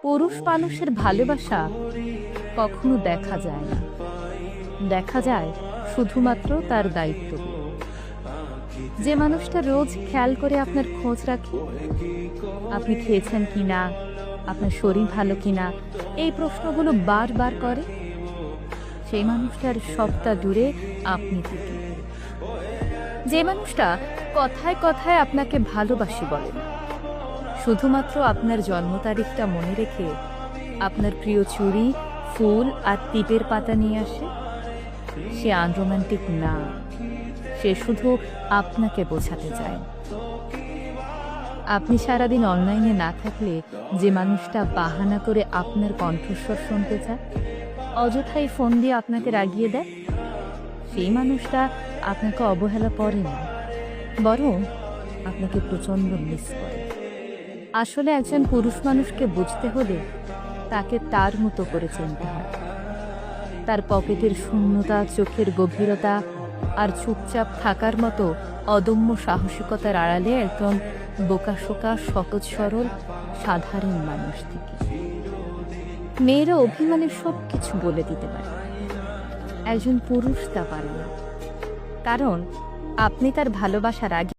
পুরুষ মানুষের ভালোবাসা কখনো দেখা যায় না, দেখা যায় শুধুমাত্র তার দায়িত্ব। যে মানুষটা রোজ খেয়াল করে আপনার খোঁজ রাখে, আপনি খেয়েছেন কিনা, আপনার শরীর ভালো কিনা, এই প্রশ্নগুলো বারবার করে, সেই মানুষটার সবটা দূরে আপনি থেকে। যে মানুষটা কথায় কথায় আপনাকে ভালোবাসি বলে না, শুধুমাত্র আপনার জন্ম তারিখটা মনে রেখে আপনার প্রিয় চুড়ি, ফুল আর টিপের পাতা নিয়ে আসে, সে আনরোম্যান্টিক না, সে শুধু আপনাকে বোঝাতে চায়। আপনি সারাদিন অনলাইনে না থাকলে যে মানুষটা বাহানা করে আপনার কণ্ঠস্বর শুনতে চায়, অযথাই ফোন দিয়ে আপনাকে রাগিয়ে দেয়, সেই মানুষটা আপনাকে অবহেলা করে না, বরং আপনাকে প্রচণ্ড মিস করে। আসলে একজন পুরুষ মানুষকে বুঝতে হলে তাকে তার মতো করে চিনতে হয়। তার পকেটের শূন্যতা, চোখের গভীরতা আর চুপচাপ থাকার মতো অদম্য সাহসিকতার আড়ালে একদম বোকাশোকা, সহজ সরল, সাধারণ মানুষ থেকে। মেয়েরা অভিমানে সব কিছু বলে দিতে পারে, একজন পুরুষ তা পারে না, কারণ আপনি তার ভালোবাসার আগে